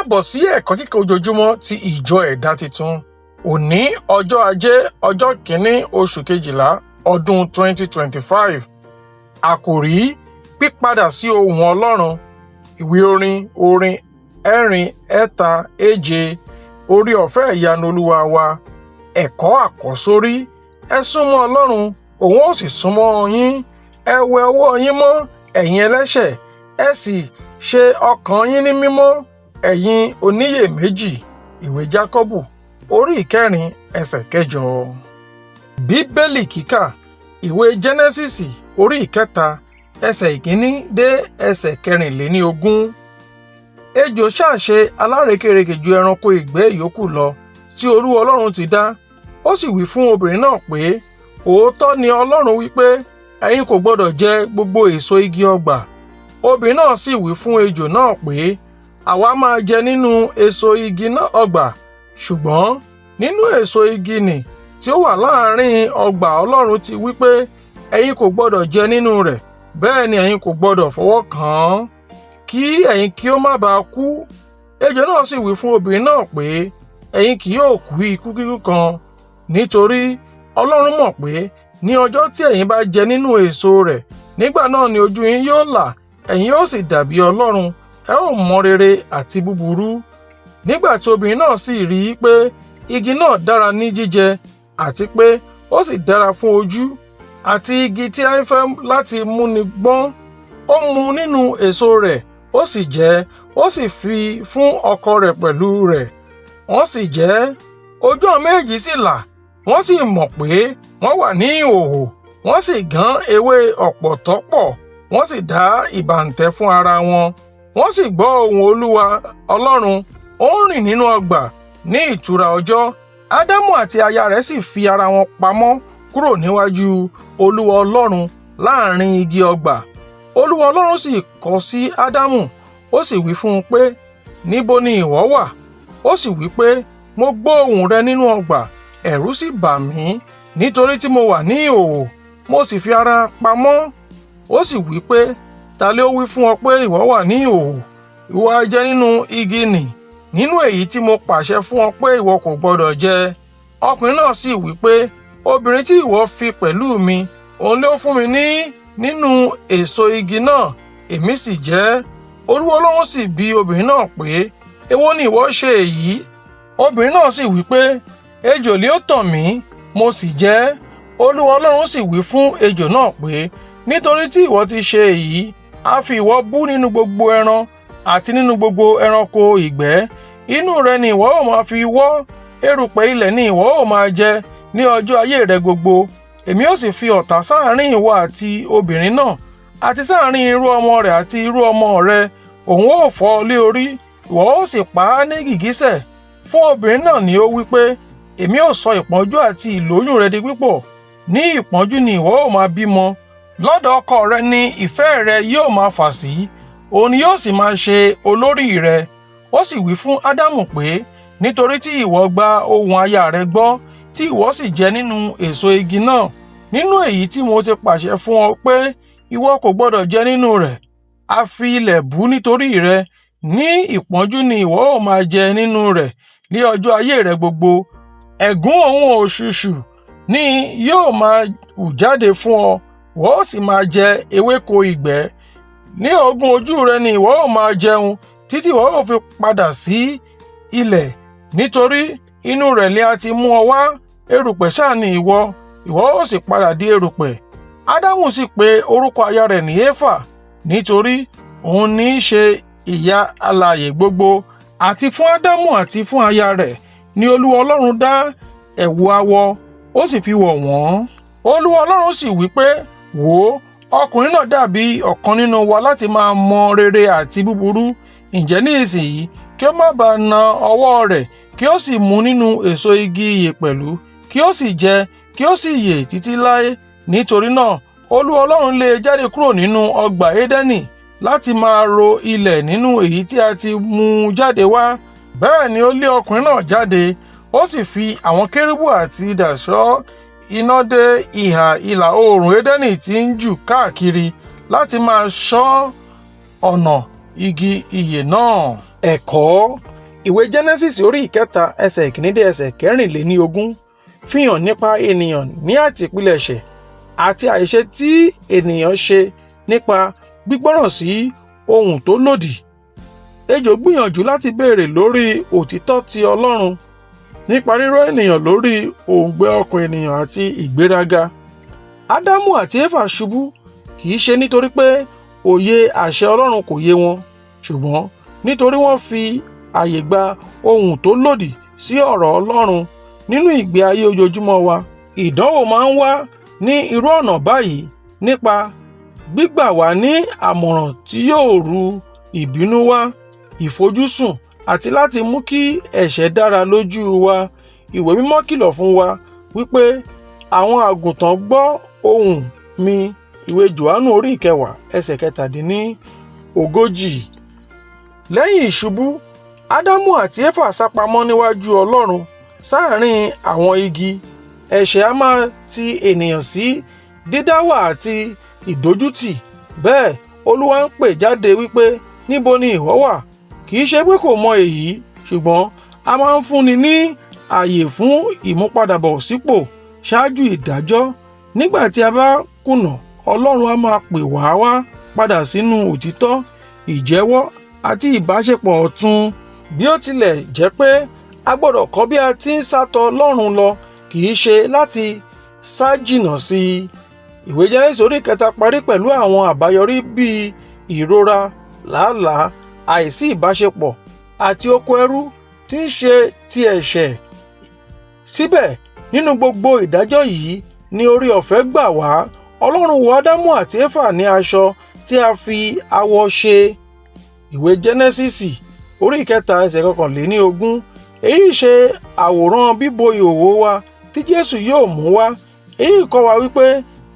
Káàbọ̀ sí ẹ̀kọ́ kíkà ojoojúmọ́ ti ìjọ ẹ̀dá titun. Òní ọjọ́ Ajé ọjọ́ kìíní oṣù kejìlá ọdún 2025. Àkòrí: pípadà sí ohùn Ọlọ́run. Ìwé orin ẹ̀rin ẹ̀ta èje orí ọ̀fẹ́ ìyanu Olúwa wa. Ẹ̀kọ́ àkọ́sórí: ẹ súnmọ́ Ọlọ́run, òun ó sì súnmọ́ yín. Ẹ wẹ ọwọ́ yín mọ́, ẹ̀yin ẹlẹ́ṣẹ̀, ẹ sì ṣe ọkàn yín ní mímọ́, ẹ̀yin oniye meji. Ìwé JAKỌBU orí ìkẹrin ẹsẹ̀ kẹjọ. Bíbélì kíkà: ìwé GENESISI orí ìkẹta ẹsẹ̀ ìkíní dé ẹsẹ̀ kẹrìnléníogún. Ejò ṣàṣe alarekereke ju ẹranko igbẹ iyoku lọ tí Olúwa Ọlọ́run ti dá. Ó sì wí fún obìnrin náà pé, òótọ́ ni Ọlọ́run wípé ẹ̀yin kò gbọdọ̀ jẹ gbogbo èso igi ọgbà. Obìnrin náà sì wí fún ejò náà pé, àwa máa jẹ nínú èso igi ọgbà, ṣùgbọ́n nínú èso igi nì tí ó wà láàrin ọgbà Ọlọ́run ti wí pé ẹ̀yin kò gbọdọ̀ jẹ nínú rẹ̀, bẹ́ẹ̀ ni ẹ̀yin kò gbọdọ̀ fọwọ́ kàn án, kí ẹ̀yin kí ó má baà kú. Ejò náà sì wí fún obìnrin náà pé, ẹ̀yin kì yóò kú ikú kíkú kan, nítorí Ọlọ́run mọ̀ pé ní ọjọ́ tí ẹ̀yin bá jẹ nínú èso rẹ̀, nígbà náà ni ojú yín yóò là, ẹ̀yin yóò sì dàbí Ọlọ́run, ẹ ó mọ rere àti búburú. Nígbà tí obìnrin náà sì rí i pé igi náà dára ní jíjẹ, àti pé ó sì dára fún ojú, àti igi tí a ń fẹ́ láti múni gbọ́n, ó mu nínú èso rẹ̀, ó sì jẹ, ó sì fi fún ọkọ rẹ̀ pẹ̀lú rẹ̀. Wọ́n sì jẹ, ojú àwọn méjèèjì sì là, wọ́n sì mọ̀ pé wọ́n wà ní ìhòhò. Wọ́n sì gán ewé ọ̀pọ̀tọ́ pọ̀, wọ́n sì dá ìbàǹtẹ́ fún ara wọn. Wọ́n sì gbọ́ ohùn Olúwa Ọlọ́run, ó ń rìn nínú ọgbà ní ìtura ọjọ́. Ádámù àti aya rẹ̀ sì fi ara wọn pamọ́ kúrò níwájú Olúwa Ọlọ́run láàrin igi ọgbà. Olúwa Ọlọ́run sì kọ sí Ádámù, ó sì wí fún un pé, níbo ni ìwọ wà? Ó sì wí pé, mo gbọ́ ohùn rẹ nínú ọgbà, ẹ̀rù sì bà mí, nítorí tí mo wà ní ìhòhò, mo sì fi ara pamọ́. Ó sì wí pé, ta ló wí fún ọ pé ìwọ wà ní ìhòhò? Ìwọ ha jẹ nínú igi nì, nínú èyí tí mo pàṣẹ fún ọ pé ìwọ kò gbọdọ̀ jẹ. Ọkùnrin náà sì wí pé, obìnrin tí ìwọ fi pẹ̀lú mi, òun ló fún mi nínú èso igi náà, èmi sì jẹ. Olúwa Ọlọ́run sì bi obìnrin náà pé, èwo ni ìwọ ṣe èyí? Obìnrin náà sì wí pé, ejò lé ó tàn mí, mo sì jẹ. Olúwa Ọlọ́run sì wí fún ejò náà pé, nítorí tí ìwọ ti ṣe èyí, a fi ìwọ bú nínú gbogbo ẹran àti nínú gbogbo ẹranko ìgbẹ́. Inú rẹ ni ìwọ ó máa fi wọ́, erùpẹ̀ ilẹ̀ ni ìwọ ó máa jẹ ní ọjọ́ ayé rẹ gbogbo. Èmi ó sì fi ọ̀tá sáàárín ìwọ àti obìnrin náà, àti sáàárín irú ọmọ rẹ̀ àti irú ọmọ rẹ. Òun ó fọ́ ọ lé orí, ìwọ ó sì pa á ní gìgísẹ̀. Fún obìnrin náà ni ó wí pé, èmi ó sọ ìpọ́njú àti ìlóyún rẹ di pípọ̀. Ní ìpọ́njú ni ìwọ ó máa bímọ. Lọ́dọ̀ ọkọ rẹ ni ìfẹ́ rẹ yóò máa fà sí, òun ni yóò sì máa ṣe olórí rẹ. Ó sì wí fún Ádámù pé, nítorí tí ìwọ gba ohùn aya rẹ gbọ́, tí ìwọ sì jẹ nínú èso igi náà, nínú èyí tí mo ti pàṣẹ fún ọ pé ìwọ kò gbọdọ̀ jẹ nínú rẹ̀, a fi ilẹ̀ bú nítorí rẹ. Ní ìpọ́njú ni ìwọ ó máa jẹ nínú rẹ̀ ní ọjọ́ ayé rẹ gbogbo. Ẹ̀gún òun òṣùṣù ni yóò máa hù jáde fún ọ, ìwọ ó sì máa jẹ ewéko ìgbẹ́. Ní ọ̀gbun ojú rẹ ni ìwọ ó máa jẹun, títí ìwọ ó fi padà sí ilẹ̀, nítorí inú rẹ̀ ni a ti mú ọ wá, erùpẹ̀ ṣáà ni ìwọ ó sì padà di erùpẹ̀. Ádámù sì pe orúkọ aya rẹ̀ ní Éfà, nítorí òun ní í ṣe ìyá alààyè gbogbo. Àti fún Ádámù àti fún aya rẹ̀ ni Olúwa Ọlọ́run dá ẹ̀wù awọ, ó sì fi wọ̀ wọ́n. Olúwa Ọlọ́run sì wí pé, wò ó, ọkùnrin náà dàbí ọ̀kan nínú wa láti máa mọ rere àti búburú. Ǹjẹ́ ní ìsinyìí kí ó má baà na ọwọ́ rẹ̀, kí ó sì mú nínú èso igi ìyè pẹ̀lú, kí ó sì jẹ, kí ó sì yè títí láé. Nítorí náà Olúwa Ọlọ́run lé e jáde kúrò nínú ọgbà Édẹ́nì láti máa ro ilẹ̀ nínú èyí tí a ti mú jáde wá. Bẹ́ẹ̀ ni ó lé ọkùnrin náà jáde, ó sì fi àwọn kérúbù àti idà ṣọ́ iná dé ìhà ìlà oòrùn Édẹ́nì tí ń jù káàkiri láti máa ṣọ́ ọ̀nà igi ìyè náà. Ẹ̀kọ́: Ìwé Jẹ́nẹ́sísì orí ìkẹta ẹsẹ̀ ìkíní dé ẹsẹ̀ kẹrìnléníogún fi hàn nípa ènìyàn ní àtìpilẹ̀ṣẹ̀ àti àìṣe tí ènìyàn ṣe nípa gbígbọ́ràn sí ohun tó lòdì. Ejò gbìyànjú láti béèrè lórí òtítọ́ ti Ọlọ́run nípa rírọ́ ènìyàn lórí òǹgbẹ ọkàn ènìyàn àti ìgbéraga. Ádámù àti Éfà ṣubú kìí ṣe nítorí pé òye àṣẹ Ọlọ́run kò yé wọn, ṣùgbọ́n nítorí wọ́n fi àyè gba ohun tó lòdì sí ọ̀rọ̀ Ọlọ́run nínú ìgbé ayé ojoojúmọ́ wa. Ìdánwò máa ń wá ní irú ọ̀nà báyìí nípa gbígbà wá ní àmọ̀ràn tí yóò ru ìbínú wá, ìfojúsùn àti láti mú kí ẹ̀ṣẹ̀ dára lójú wa. Ìwé mímọ́ kìlọ̀ fún wa wípé àwọn àgùntàn gbọ́ ohùn mi. Ìwé Jòhánù orí ìkẹwàá ẹsẹ̀ kẹtàdínlógójì. Lẹ́yìn ìṣubú, Ádámù àti Éfà sápamọ́ níwájú Ọlọ́run sáàárín àwọn igi. Ẹ̀ṣẹ̀ a máa ti ènìyàn sí dídáwà àti ìdójútì. Bẹ́ẹ̀ Olúwa ń pè jáde wípé níbo ni ìwọ wà? Kìí ṣe pé kò mọ èyí, ṣùgbọ́n a máa ń fúnni ní àyè fún ìmúpadàbọ̀ sípò ṣáájú ìdájọ́. Nígbà tí a bá kùnà, Ọlọ́run a máa pè wá padà sínú òtítọ́, ìjẹ́wọ́ àti ìbáṣepọ̀ ọ̀tun. Bí ó tilẹ̀ jẹ́ pé a gbọ́dọ̀ kọ́ bí a ti ń sátọ Ọlọ́run lọ, kìí ṣe láti sá jìnnà sí i. Ìwé Jẹ́nẹ́sísì orí ìkẹta parí pẹ̀lú àwọn àbáyọrí bíi ìrora, làálàá, àìsí ìbáṣepọ̀ àti oko ẹrú tí ń ṣe ti ẹ̀ṣẹ̀. Síbẹ̀, nínú gbogbo ìdájọ́ yìí ni oore ọ̀fẹ́ gbà wá. Ọlọ́run wọ Ádámù àti Éfà ní aṣọ tí a fi awọ ṣe. Ìwé Jẹ́nẹ́sísì orí ìkẹta ẹsẹ̀ kọkànléníogún. Èyí ṣe àwòrán bíbo ìhòòhò wa tí Jésù yóò mú wá. Èyí kọ́ wa wípé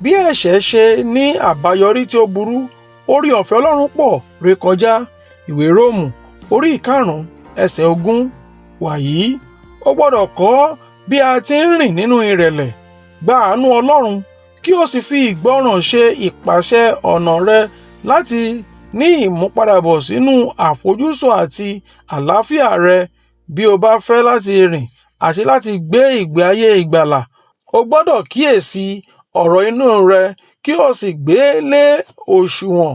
bí ẹ̀ṣẹ̀ ṣe ní àbáyọrí tí ó burú, oore ọ̀fẹ́ Ọlọ́run pọ̀ rékọjá. Ìwé Róòmù orí ìkarùn-ún ẹsẹ̀ 20. Wàyí, o gbọ́dọ̀ kọ́ bí a ti ń rìn nínú ìrẹ̀lẹ̀, gba àánú Ọlọ́run, kí o sì fi ìgbọ́ràn ṣe ìpàṣẹ ọ̀nà rẹ láti ní ìmúpadàbọ̀ sínú àfojúsùn àti àlàáfíà rẹ. Bí o bá fẹ́ láti rìn àti láti gbé ìgbé ayé ìgbàlà, o gbọ́dọ̀ kíyèsí ọ̀rọ̀ inú rẹ kí o sì gbé lé òṣùwọ̀n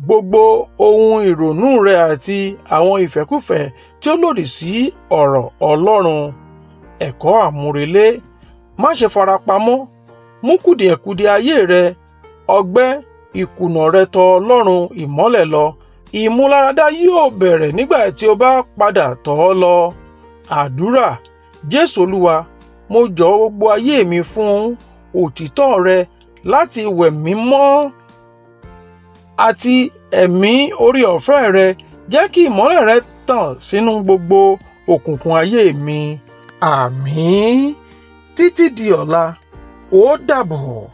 gbogbo ohun ìrònú rẹ àti àwọn ìfẹ́kúfẹ̀ẹ́ tí ó lòdì sí ọ̀rọ̀ Ọlọ́run. Ẹ̀kọ́ àmúrelé: má ṣe farapamọ́. Mú kùdìẹ̀kudiẹ ayé rẹ, ọgbẹ́, ìkùnà rẹ tọ̀ Ọlọ́run ìmọ́lẹ̀ lọ. Ìmúláradá yóò bẹ̀rẹ̀ nígbà tí o bá padà tọ̀ ọ́ lọ. Àdúrà: Jésù Olúwa, mo jọ̀wọ́ gbogbo ayé mi fún òtítọ́ rẹ láti wẹ̀ mí mọ́ àti ẹ̀mí oore ọ̀fẹ́ rẹ. Jẹ́ kí ìmọ́lẹ̀ rẹ tàn sínú gbogbo òkùnkùn ayé mi. Àmín. Títí di ọ̀la, ó dàbọ̀.